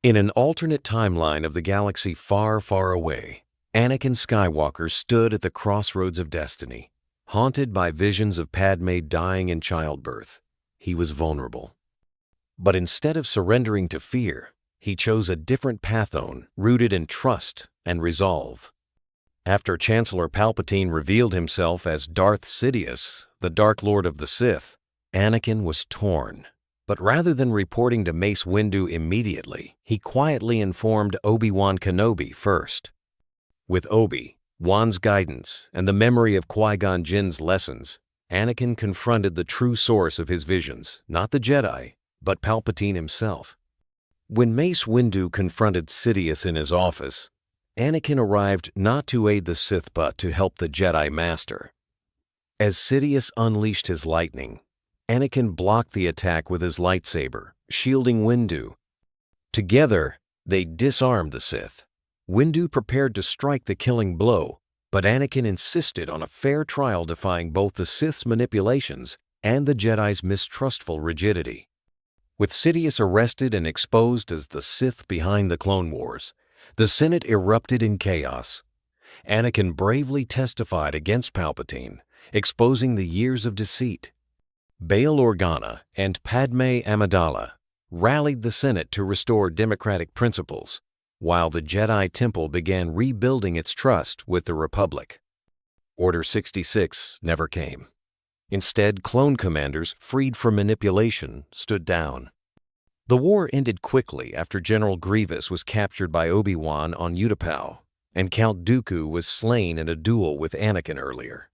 In an alternate timeline of the galaxy far, far away, Anakin Skywalker stood at the crossroads of destiny. Haunted by visions of Padmé dying in childbirth, he was vulnerable. But instead of surrendering to fear, he chose a different path rooted in trust and resolve. After Chancellor Palpatine revealed himself as Darth Sidious, the Dark Lord of the Sith, Anakin was torn. But rather than reporting to Mace Windu immediately, he quietly informed Obi-Wan Kenobi first. With Obi-Wan's guidance and the memory of Qui-Gon Jinn's lessons, Anakin confronted the true source of his visions, not the Jedi, but Palpatine himself. When Mace Windu confronted Sidious in his office, Anakin arrived not to aid the Sith but to help the Jedi Master. As Sidious unleashed his lightning, Anakin blocked the attack with his lightsaber, shielding Windu. Together, they disarmed the Sith. Windu prepared to strike the killing blow, but Anakin insisted on a fair trial defying both the Sith's manipulations and the Jedi's mistrustful rigidity. With Sidious arrested and exposed as the Sith behind the Clone Wars, the Senate erupted in chaos. Anakin bravely testified against Palpatine, exposing the years of deceit. Bail Organa and Padmé Amidala rallied the Senate to restore democratic principles, while the Jedi Temple began rebuilding its trust with the Republic. Order 66 never came. Instead, clone commanders, freed from manipulation, stood down. The war ended quickly after General Grievous was captured by Obi-Wan on Utapau, and Count Dooku was slain in a duel with Anakin earlier.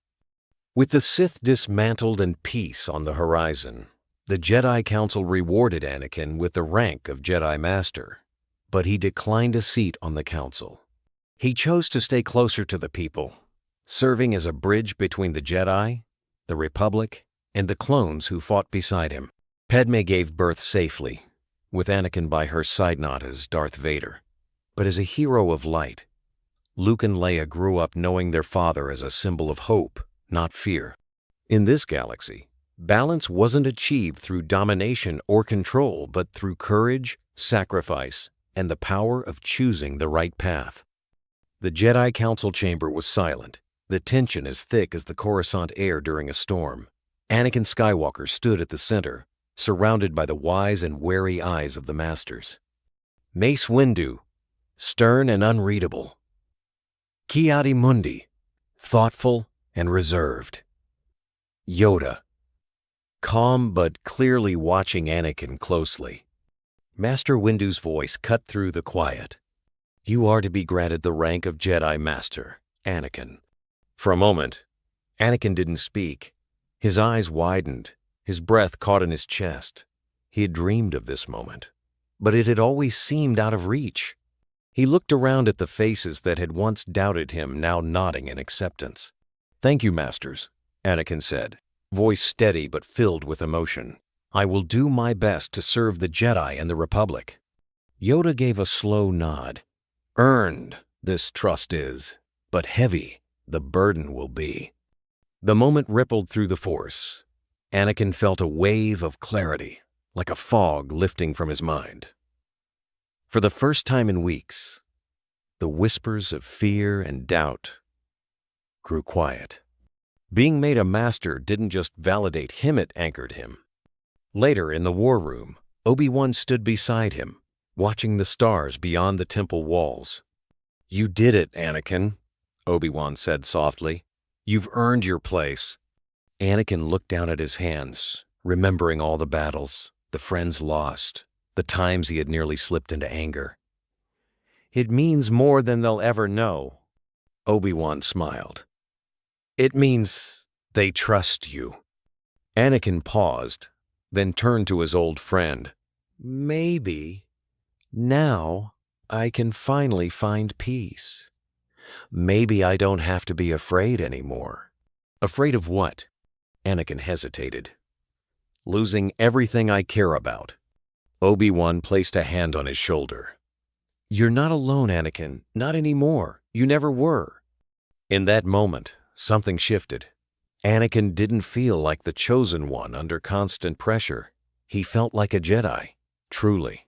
With the Sith dismantled and peace on the horizon, the Jedi Council rewarded Anakin with the rank of Jedi Master, but he declined a seat on the council. He chose to stay closer to the people, serving as a bridge between the Jedi, the Republic, and the clones who fought beside him. Padmé gave birth safely, with Anakin by her side not as Darth Vader, but as a hero of light. Luke and Leia grew up knowing their father as a symbol of hope, not fear. In this galaxy, balance wasn't achieved through domination or control, but through courage, sacrifice, and the power of choosing the right path. The Jedi Council chamber was silent, the tension as thick as the Coruscant air during a storm. Anakin Skywalker stood at the center, surrounded by the wise and wary eyes of the Masters. Mace Windu, stern and unreadable. Ki-Adi-Mundi, thoughtful and reserved. Yoda, calm but clearly watching Anakin closely. Master Windu's voice cut through the quiet. You are to be granted the rank of Jedi Master, Anakin. For a moment, Anakin didn't speak. His eyes widened, his breath caught in his chest. He had dreamed of this moment, but it had always seemed out of reach. He looked around at the faces that had once doubted him, now nodding in acceptance. Thank you, Masters, Anakin said, voice steady but filled with emotion. I will do my best to serve the Jedi and the Republic. Yoda gave a slow nod. Earned, this trust is, but heavy the burden will be. The moment rippled through the Force. Anakin felt a wave of clarity, like a fog lifting from his mind. For the first time in weeks, the whispers of fear and doubt grew quiet. Being made a master didn't just validate him, it anchored him. Later in the war room, Obi-Wan stood beside him, watching the stars beyond the temple walls. You did it, Anakin, Obi-Wan said softly. You've earned your place. Anakin looked down at his hands, remembering all the battles, the friends lost, the times he had nearly slipped into anger. It means more than they'll ever know, Obi-Wan smiled. It means they trust you. Anakin paused, then turned to his old friend. Maybe now I can finally find peace. Maybe I don't have to be afraid anymore. Afraid of what? Anakin hesitated. Losing everything I care about. Obi-Wan placed a hand on his shoulder. You're not alone, Anakin. Not anymore. You never were. In that moment, something shifted. Anakin didn't feel like the chosen one under constant pressure. He felt like a Jedi, truly.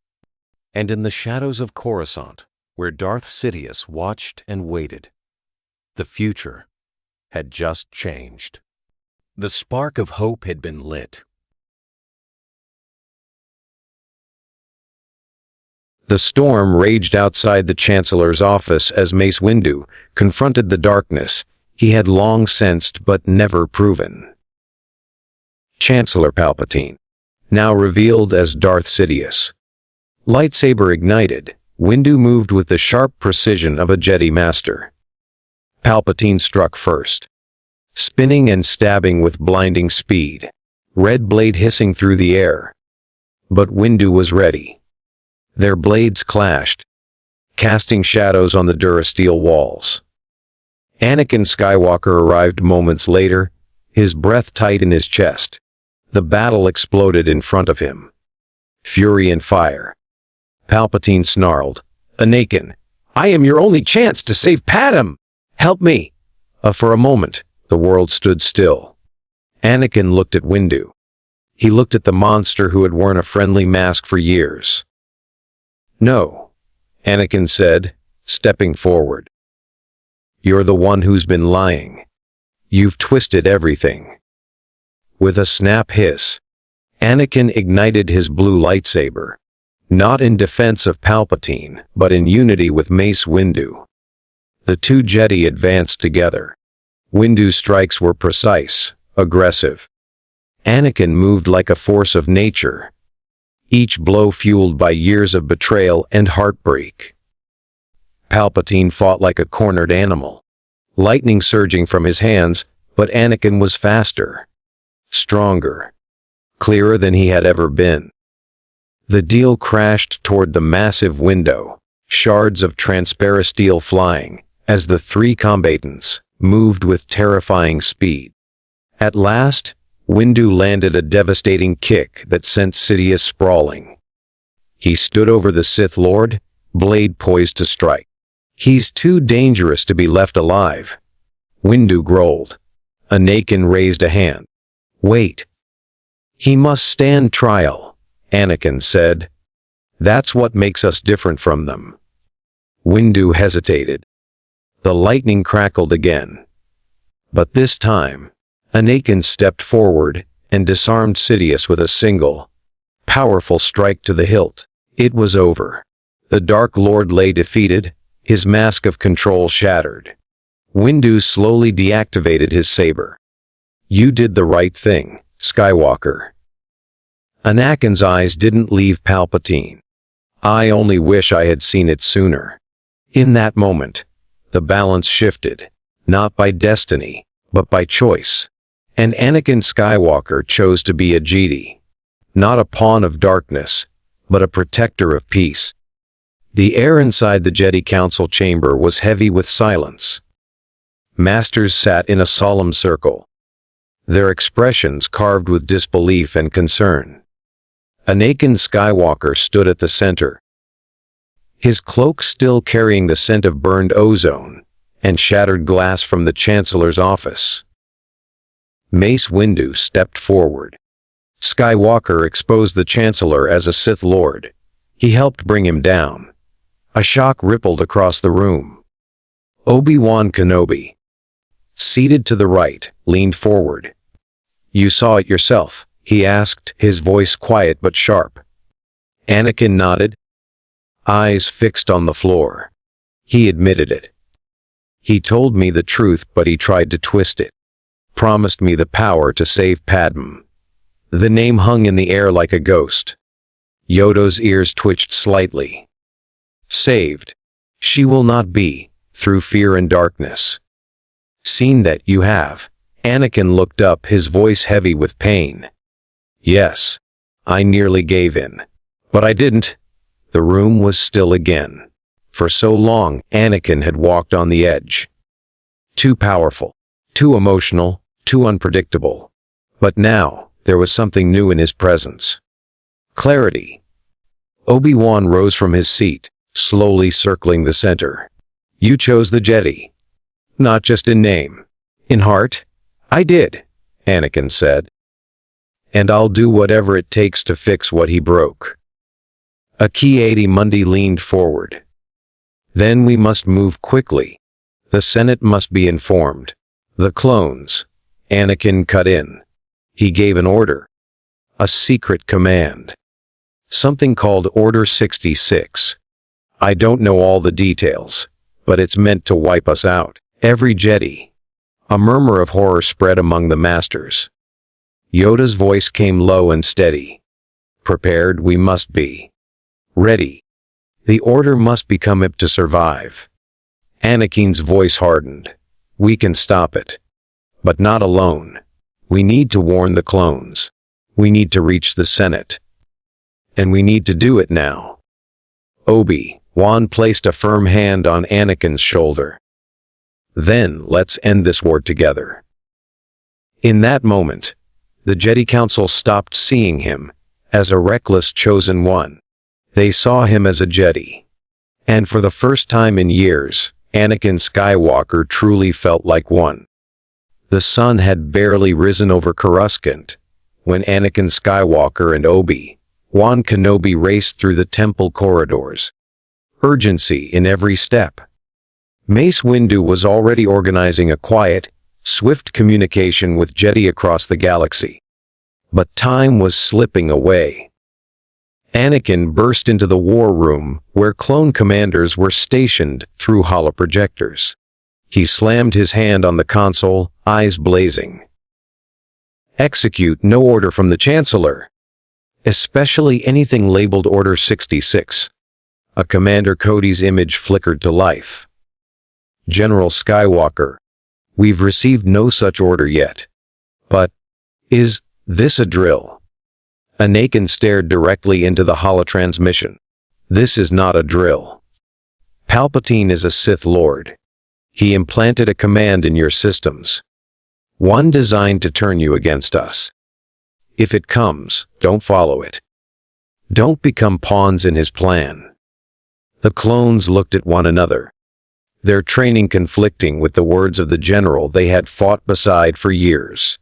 and in the shadows of Coruscant, where Darth Sidious watched and waited, the future had just changed. The spark of hope had been lit. The storm raged outside the Chancellor's office as Mace Windu confronted the darkness he had long sensed but never proven. Chancellor Palpatine, now revealed as Darth Sidious. Lightsaber ignited, Windu moved with the sharp precision of a Jedi master. Palpatine struck first, spinning and stabbing with blinding speed, red blade hissing through the air. But Windu was ready. Their blades clashed, casting shadows on the durasteel walls. Anakin Skywalker arrived moments later, his breath tight in his chest. The battle exploded in front of him. Fury and fire. Palpatine snarled, "Anakin, I am your only chance to save Padmé! Help me!" For a moment, the world stood still. Anakin looked at Windu. He looked at the monster who had worn a friendly mask for years. "No," Anakin said, stepping forward. "You're the one who's been lying. You've twisted everything." With a snap hiss, Anakin ignited his blue lightsaber, not in defense of Palpatine, but in unity with Mace Windu. The two Jedi advanced together. Windu's strikes were precise, aggressive. Anakin moved like a force of nature, each blow fueled by years of betrayal and heartbreak. Palpatine fought like a cornered animal, lightning surging from his hands, but Anakin was faster, stronger, clearer than he had ever been. The deal crashed toward the massive window, shards of transparent steel flying, as the three combatants moved with terrifying speed. At last, Windu landed a devastating kick that sent Sidious sprawling. He stood over the Sith Lord, blade poised to strike. "He's too dangerous to be left alive," Windu growled. Anakin raised a hand. "Wait. He must stand trial," Anakin said. "That's what makes us different from them." Windu hesitated. The lightning crackled again. But this time, Anakin stepped forward and disarmed Sidious with a single, powerful strike to the hilt. It was over. The Dark Lord lay defeated, his mask of control shattered. Windu slowly deactivated his saber. "You did the right thing, Skywalker." Anakin's eyes didn't leave Palpatine. "I only wish I had seen it sooner." In that moment, the balance shifted, not by destiny, but by choice. And Anakin Skywalker chose to be a Jedi, not a pawn of darkness, but a protector of peace. The air inside the Jedi Council chamber was heavy with silence. Masters sat in a solemn circle, their expressions carved with disbelief and concern. Anakin Skywalker stood at the center, his cloak still carrying the scent of burned ozone and shattered glass from the Chancellor's office. Mace Windu stepped forward. Skywalker exposed the Chancellor as a Sith Lord. He helped bring him down. A shock rippled across the room. Obi-Wan Kenobi, seated to the right, leaned forward. "You saw it yourself?" he asked, his voice quiet but sharp. Anakin nodded, eyes fixed on the floor. He admitted it. "He told me the truth, but he tried to twist it. Promised me the power to save Padmé." The name hung in the air like a ghost. Yoda's ears twitched slightly. "Saved. She will not be, through fear and darkness." "Seen that you have." Anakin looked up, his voice heavy with pain. "Yes. I nearly gave in. But I didn't." The room was still again. For so long, Anakin had walked on the edge. Too powerful, too emotional, too unpredictable. But now, there was something new in his presence. Clarity. Obi-Wan rose from his seat, slowly circling the center. "You chose the Jedi. Not just in name. In heart?" "I did," Anakin said. "And I'll do whatever it takes to fix what he broke." Mundi leaned forward. Then we must move quickly. The Senate must be informed. The clones. Anakin cut in. He gave an order. A secret command. Something called Order 66. I don't know all the details, but it's meant to wipe us out. Every Jedi. A murmur of horror spread among the masters. Yoda's voice came low and steady. Prepared we must be. Ready. The order must become it to survive. Anakin's voice hardened. We can stop it. But not alone. We need to warn the clones. We need to reach the Senate. And we need to do it now. Obi-Wan placed a firm hand on Anakin's shoulder. Then let's end this war together. In that moment, the Jedi Council stopped seeing him as a reckless chosen one. They saw him as a Jedi. And for the first time in years, Anakin Skywalker truly felt like one. The sun had barely risen over Coruscant when Anakin Skywalker and Obi-Wan Kenobi raced through the temple corridors. Urgency in every step. Mace Windu was already organizing a quiet, swift communication with Jedi across the galaxy. But time was slipping away. Anakin burst into the war room where clone commanders were stationed through holoprojectors. He slammed his hand on the console, eyes blazing. Execute no order from the Chancellor. Especially anything labeled Order 66. A Commander Cody's image flickered to life. General Skywalker, we've received no such order yet. But, is this a drill? Anakin stared directly into the holotransmission. This is not a drill. Palpatine is a Sith Lord. He implanted a command in your systems. One designed to turn you against us. If it comes, don't follow it. Don't become pawns in his plan. The clones looked at one another, their training conflicting with the words of the general they had fought beside for years.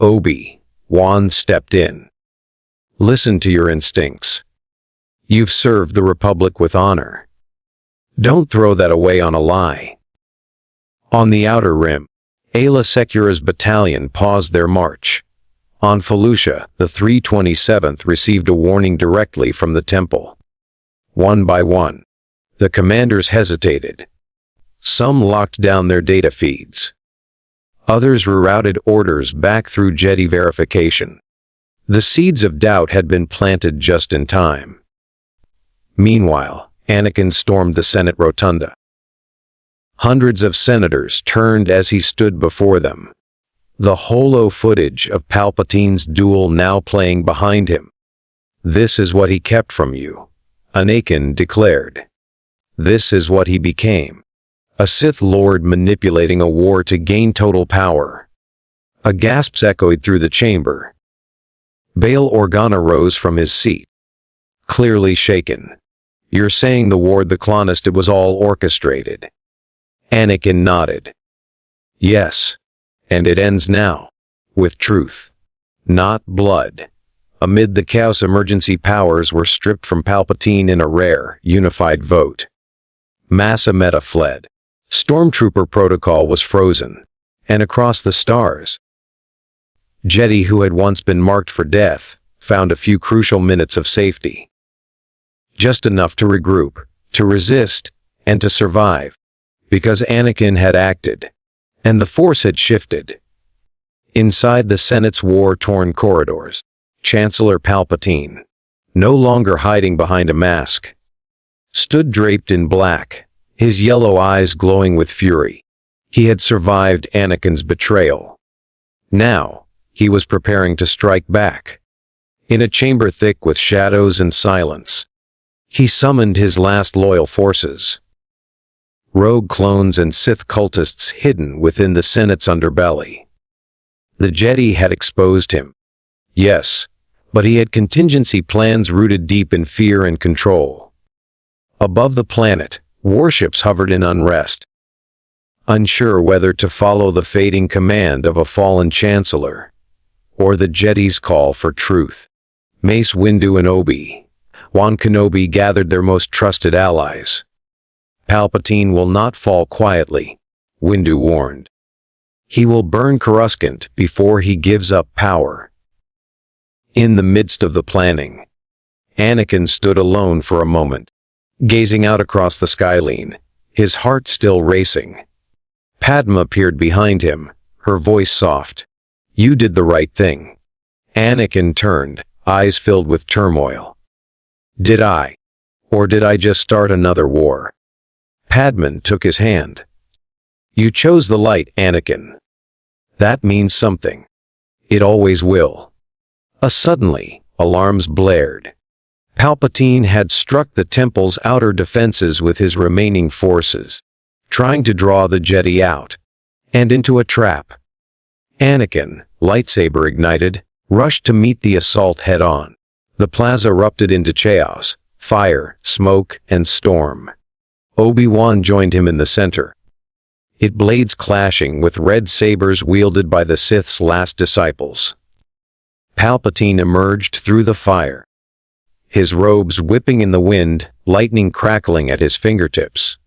Obi-Wan stepped in. Listen to your instincts. You've served the Republic with honor. Don't throw that away on a lie. On the outer rim, Aayla Secura's battalion paused their march. On Felucia, the 327th received a warning directly from the temple. One by one, the commanders hesitated. Some locked down their data feeds. Others rerouted orders back through Jedi verification. The seeds of doubt had been planted just in time. Meanwhile, Anakin stormed the Senate rotunda. Hundreds of senators turned as he stood before them. The holo footage of Palpatine's duel now playing behind him. This is what he kept from you, Anakin declared. This is what he became. A Sith Lord manipulating a war to gain total power. A gasp echoed through the chamber. Bail Organa rose from his seat, clearly shaken. You're saying the war the Clonist, it was all orchestrated? Anakin nodded. Yes, and it ends now, with truth, not blood. Amid the chaos, emergency powers were stripped from Palpatine in a rare, unified vote. Massa Meta fled. Stormtrooper protocol was frozen, and across the stars, Jedi who had once been marked for death found a few crucial minutes of safety. Just enough to regroup, to resist, and to survive, because Anakin had acted, and the Force had shifted. Inside the Senate's war-torn corridors, Chancellor Palpatine, no longer hiding behind a mask, stood draped in black, his yellow eyes glowing with fury. He had survived Anakin's betrayal. Now, he was preparing to strike back. In a chamber thick with shadows and silence, he summoned his last loyal forces. Rogue clones and Sith cultists hidden within the Senate's underbelly. The Jedi had exposed him. Yes, but he had contingency plans rooted deep in fear and control. Above the planet, warships hovered in unrest, unsure whether to follow the fading command of a fallen chancellor, or the Jedi's call for truth. Mace Windu and Obi Obi-Wan Kenobi gathered their most trusted allies. Palpatine will not fall quietly, Windu warned. He will burn Coruscant before he gives up power. In the midst of the planning, Anakin stood alone for a moment, gazing out across the skyline, his heart still racing. Padmé appeared behind him, her voice soft. "You did the right thing." Anakin turned, eyes filled with turmoil. "Did I? Or did I just start another war?" Padmé took his hand. "You chose the light, Anakin. That means something. It always will." Suddenly, alarms blared. Palpatine had struck the temple's outer defenses with his remaining forces, trying to draw the Jedi out and into a trap. Anakin, lightsaber ignited, rushed to meet the assault head-on. The plaza erupted into chaos, fire, smoke, and storm. Obi-Wan joined him in the center, its blades clashing with red sabers wielded by the Sith's last disciples. Palpatine emerged through the fire, his robes whipping in the wind, lightning crackling at his fingertips.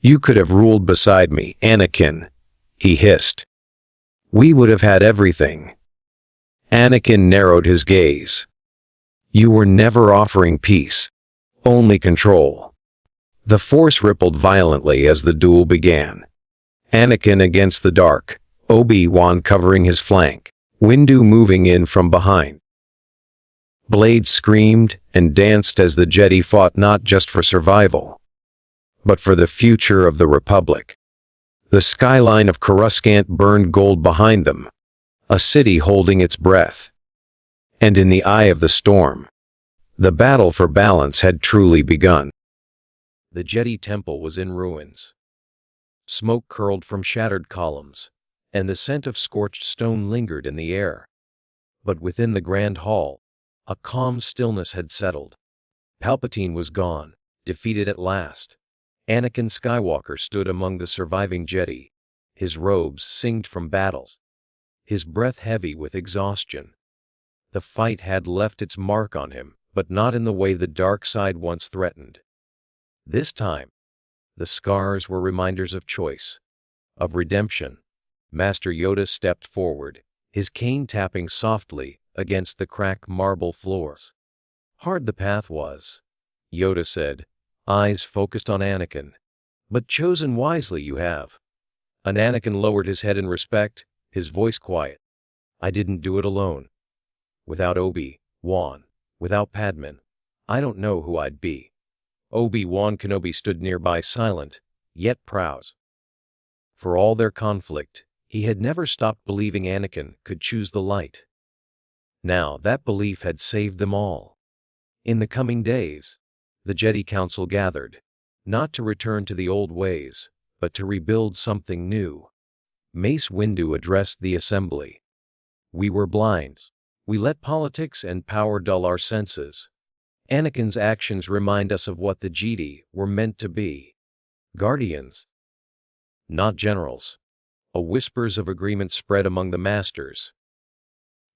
"You could have ruled beside me, Anakin," he hissed. "We would have had everything." Anakin narrowed his gaze. "You were never offering peace, only control." The Force rippled violently as the duel began. Anakin against the dark, Obi-Wan covering his flank, Windu moving in from behind. Blades screamed and danced as the Jedi fought not just for survival, but for the future of the Republic. The skyline of Coruscant burned gold behind them, a city holding its breath. And in the eye of the storm, the battle for balance had truly begun. The Jedi Temple was in ruins. Smoke curled from shattered columns, and the scent of scorched stone lingered in the air. But within the grand hall, a calm stillness had settled. Palpatine was gone, defeated at last. Anakin Skywalker stood among the surviving Jedi, his robes singed from battles, his breath heavy with exhaustion. The fight had left its mark on him, but not in the way the dark side once threatened. This time, the scars were reminders of choice, of redemption. Master Yoda stepped forward, his cane tapping softly against the cracked marble floors. "Hard the path was," Yoda said, eyes focused on Anakin. "But chosen wisely you have." And Anakin lowered his head in respect, his voice quiet. "I didn't do it alone. Without Obi-Wan, without Padmé, I don't know who I'd be." Obi-Wan Kenobi stood nearby silent, yet proud. For all their conflict, he had never stopped believing Anakin could choose the light. Now that belief had saved them all. In the coming days, the Jedi Council gathered, not to return to the old ways, but to rebuild something new. Mace Windu addressed the assembly. "We were blind. We let politics and power dull our senses. Anakin's actions remind us of what the Jedi were meant to be. Guardians, not generals." Whispers of agreement spread among the masters.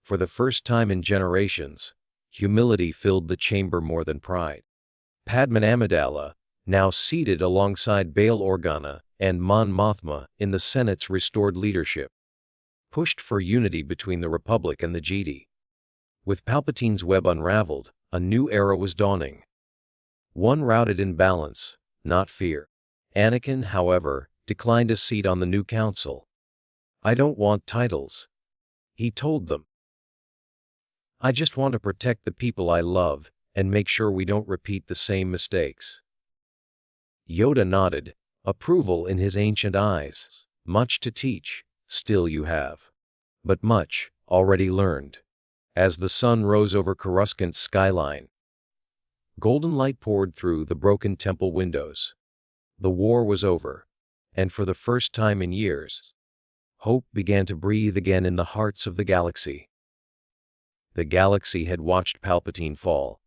For the first time in generations, humility filled the chamber more than pride. Padmé Amidala, now seated alongside Bail Organa and Mon Mothma in the Senate's restored leadership, pushed for unity between the Republic and the Jedi. With Palpatine's web unraveled, a new era was dawning. One rooted in balance, not fear. Anakin, however, declined a seat on the new council. "I don't want titles," he told them. "I just want to protect the people I love and make sure we don't repeat the same mistakes." Yoda nodded, approval in his ancient eyes. "Much to teach, still you have. But much already learned." As the sun rose over Coruscant's skyline, golden light poured through the broken temple windows. The war was over, and for the first time in years, hope began to breathe again in the hearts of the galaxy. The galaxy had watched Palpatine fall,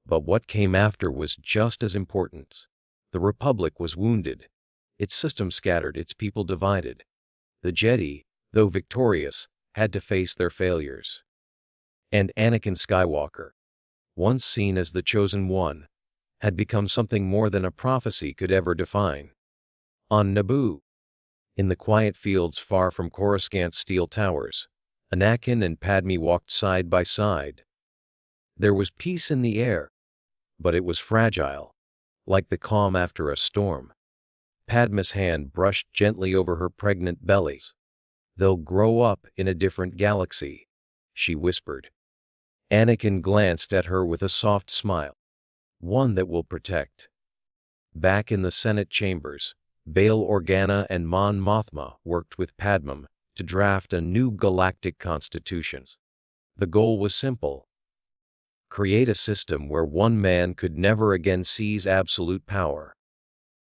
but what came after was just as important. The Republic was wounded, its system scattered, its people divided. The Jedi, though victorious, had to face their failures. And Anakin Skywalker, once seen as the Chosen One, had become something more than a prophecy could ever define. On Naboo, in the quiet fields far from Coruscant's steel towers, Anakin and Padmé walked side by side. There was peace in the air, but it was fragile, like the calm after a storm. Padmé's hand brushed gently over her pregnant belly. "They'll grow up in a different galaxy," she whispered. Anakin glanced at her with a soft smile. "One that will protect." Back in the Senate chambers, Bail Organa and Mon Mothma worked with Padmé to draft a new galactic constitution. The goal was simple: create a system where one man could never again seize absolute power.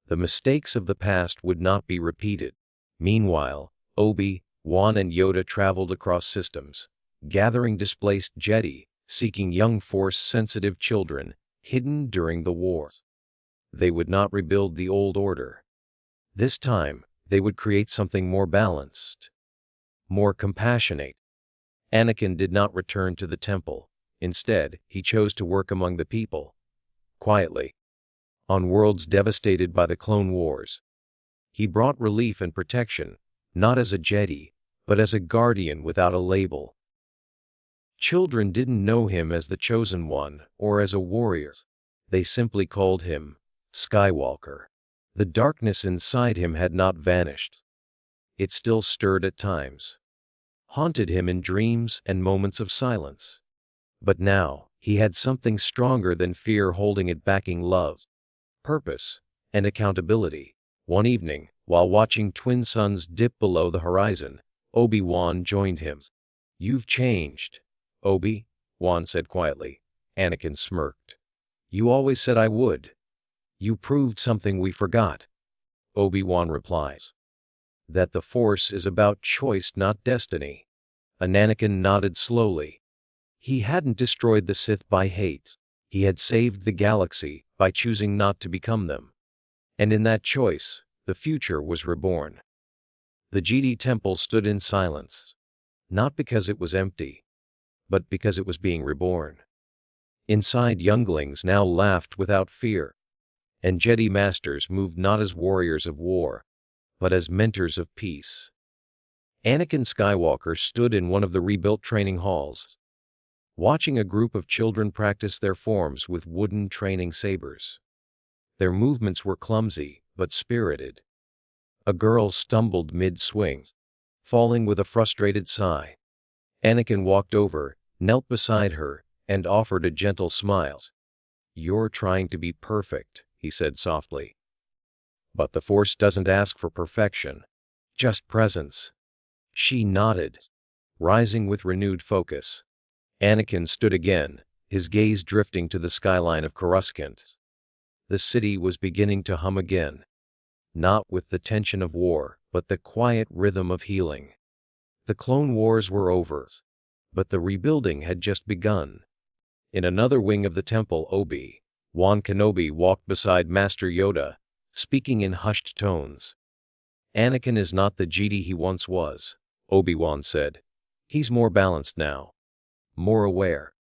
The mistakes of the past would not be repeated. Meanwhile, Obi-Wan and Yoda traveled across systems, gathering displaced Jedi, seeking young Force-sensitive children hidden during the war. They would not rebuild the old order. This time, they would create something more balanced, more compassionate. Anakin did not return to the temple. Instead, he chose to work among the people, quietly, on worlds devastated by the Clone Wars. He brought relief and protection, not as a Jedi, but as a guardian without a label. Children didn't know him as the Chosen One or as a warrior. They simply called him Skywalker. The darkness inside him had not vanished. It still stirred at times, haunted him in dreams and moments of silence. But now, he had something stronger than fear holding it backing: love, purpose, and accountability. One evening, while watching twin suns dip below the horizon, Obi-Wan joined him. "You've changed," Obi-Wan said quietly. Anakin smirked. "You always said I would." "You proved something we forgot," Obi-Wan replies. "That the Force is about choice, not destiny." Anakin nodded slowly. He hadn't destroyed the Sith by hate. He had saved the galaxy by choosing not to become them. And in that choice, the future was reborn. The Jedi Temple stood in silence, not because it was empty, but because it was being reborn. Inside, younglings now laughed without fear, and Jedi Masters moved not as warriors of war, but as mentors of peace. Anakin Skywalker stood in one of the rebuilt training halls, watching a group of children practice their forms with wooden training sabers. Their movements were clumsy, but spirited. A girl stumbled mid-swing, falling with a frustrated sigh. Anakin walked over, knelt beside her, and offered a gentle smile. "You're trying to be perfect," he said softly. "But the Force doesn't ask for perfection, just presence." She nodded, rising with renewed focus. Anakin stood again, his gaze drifting to the skyline of Coruscant. The city was beginning to hum again, not with the tension of war, but the quiet rhythm of healing. The Clone Wars were over, but the rebuilding had just begun. In another wing of the temple, Obi-Wan Kenobi walked beside Master Yoda, speaking in hushed tones. "Anakin is not the Jedi he once was," Obi-Wan said. "He's more balanced now, more aware.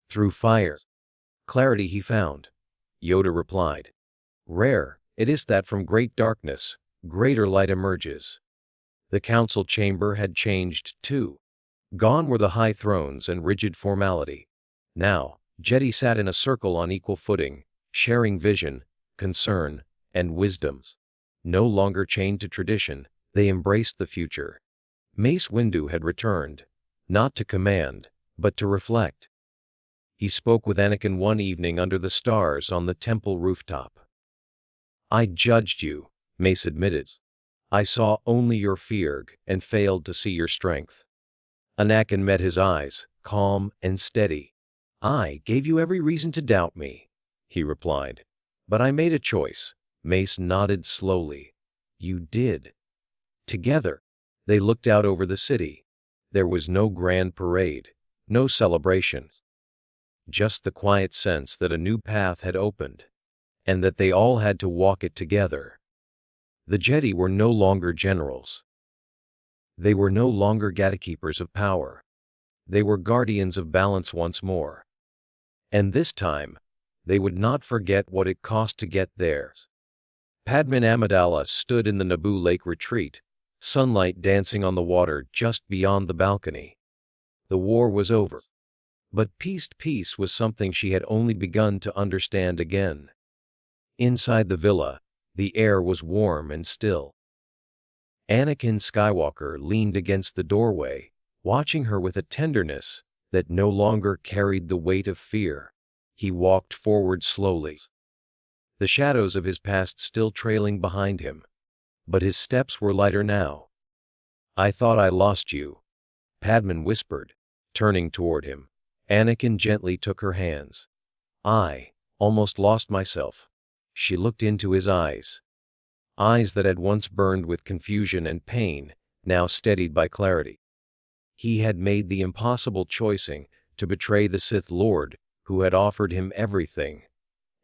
Through fire, clarity he found," Yoda replied. "Rare it is that from great darkness, greater light emerges." The council chamber had changed too. Gone were the high thrones and rigid formality. Now, Jedi sat in a circle on equal footing, sharing vision, concern, and wisdom. No longer chained to tradition, they embraced the future. Mace Windu had returned, not to command, but to reflect. He spoke with Anakin one evening under the stars on the temple rooftop. "I judged you," Mace admitted. "I saw only your fear and failed to see your strength." Anakin met his eyes, calm and steady. "I gave you every reason to doubt me," he replied. "But I made a choice." Mace nodded slowly. "You did." Together, they looked out over the city. There was no grand parade, no celebration. Just the quiet sense that a new path had opened, and that they all had to walk it together. The Jedi were no longer generals. They were no longer gatekeepers of power. They were guardians of balance once more. And this time, they would not forget what it cost to get there. Padmé Amidala stood in the Naboo Lake retreat, sunlight dancing on the water just beyond the balcony. The war was over. But peace was something she had only begun to understand again. Inside the villa, the air was warm and still. Anakin Skywalker leaned against the doorway, watching her with a tenderness that no longer carried the weight of fear. He walked forward slowly, the shadows of his past still trailing behind him, but his steps were lighter now. "I thought I lost you," Padmé whispered, turning toward him. Anakin gently took her hands. "I almost lost myself." She looked into his eyes. Eyes that had once burned with confusion and pain, now steadied by clarity. He had made the impossible choicing to betray the Sith Lord who had offered him everything,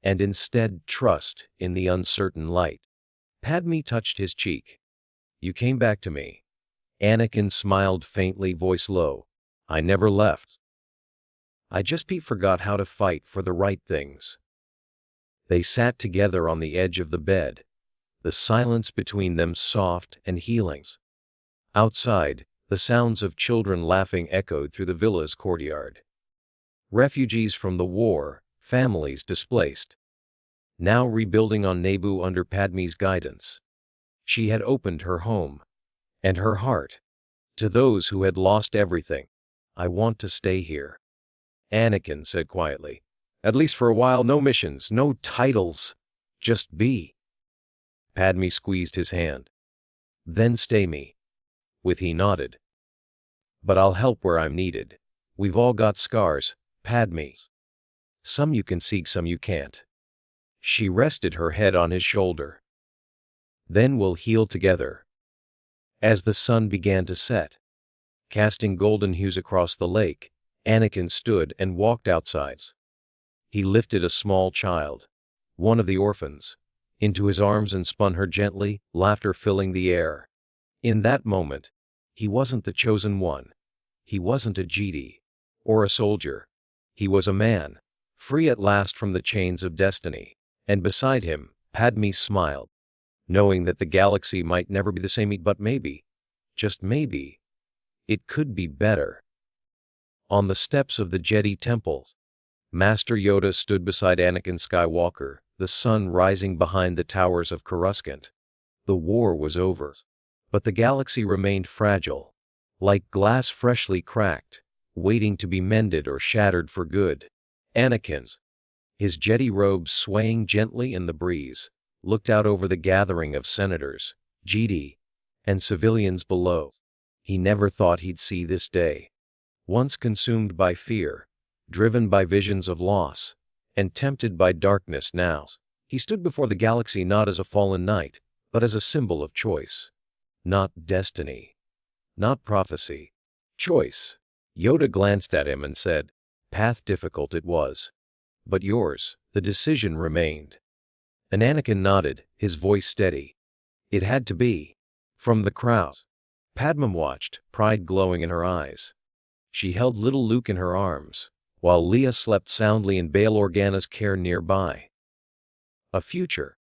and instead trust in the uncertain light. Padmé touched his cheek. "You came back to me." Anakin smiled faintly, voice low. "I never left. I just forgot how to fight for the right things." They sat together on the edge of the bed, the silence between them soft and healing. Outside, the sounds of children laughing echoed through the villa's courtyard. Refugees from the war, families displaced, now rebuilding on Naboo under Padmé's guidance. She had opened her home and her heart to those who had lost everything. "I want to stay here," Anakin said quietly. "At least for a while, no missions, no titles, just be." Padmé squeezed his hand. "Then stay me." With he nodded. "But I'll help where I'm needed. We've all got scars, Padmé. Some you can seek, some you can't." She rested her head on his shoulder. "Then we'll heal together." As the sun began to set, casting golden hues across the lake, Anakin stood and walked outside. He lifted a small child, one of the orphans, into his arms and spun her gently, laughter filling the air. In that moment, he wasn't the chosen one. He wasn't a Jedi or a soldier. He was a man, free at last from the chains of destiny. And beside him, Padmé smiled, knowing that the galaxy might never be the same, but maybe, just maybe, it could be better. On the steps of the Jedi Temple, Master Yoda stood beside Anakin Skywalker, the sun rising behind the towers of Coruscant. The war was over, but the galaxy remained fragile, like glass freshly cracked, waiting to be mended or shattered for good. Anakin, his Jedi robes swaying gently in the breeze, looked out over the gathering of senators, Jedi, and civilians below. He never thought he'd see this day. Once consumed by fear, driven by visions of loss, and tempted by darkness, now he stood before the galaxy not as a fallen knight, but as a symbol of choice. Not destiny, not prophecy. Choice. Yoda glanced at him and said, "Path difficult it was, but yours, the decision remained." And Anakin nodded, his voice steady. "It had to be." From the crowd, Padmé watched, pride glowing in her eyes. She held little Luke in her arms, while Leia slept soundly in Bail Organa's care nearby. A future,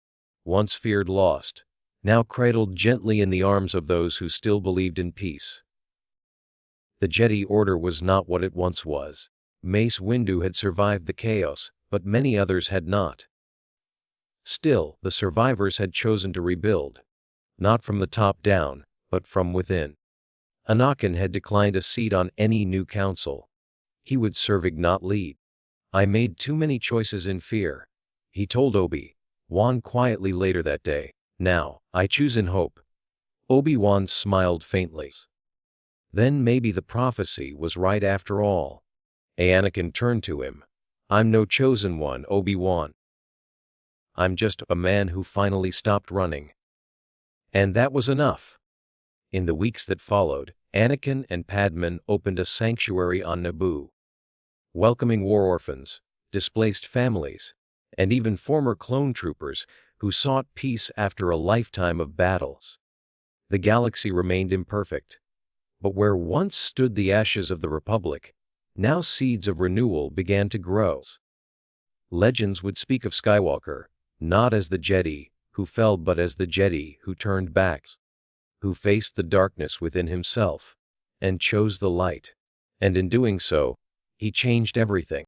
once feared lost, now cradled gently in the arms of those who still believed in peace. The Jedi Order was not what it once was. Mace Windu had survived the chaos, but many others had not. Still, the survivors had chosen to rebuild, not from the top down, but from within. Anakin had declined a seat on any new council. He would serve, not lead. "I made too many choices in fear," he told Obi-Wan quietly later that day. "Now, I choose in hope." Obi-Wan smiled faintly. Then maybe the prophecy was right after all. Anakin turned to him. "I'm no chosen one, Obi-Wan. I'm just a man who finally stopped running." And that was enough. In the weeks that followed, Anakin and Padmé opened a sanctuary on Naboo, welcoming war orphans, displaced families, and even former clone troopers who sought peace after a lifetime of battles. The galaxy remained imperfect, but where once stood the ashes of the Republic, now seeds of renewal began to grow. Legends would speak of Skywalker, not as the Jedi who fell but as the Jedi who turned back, who faced the darkness within himself, and chose the light. And in doing so, he changed everything.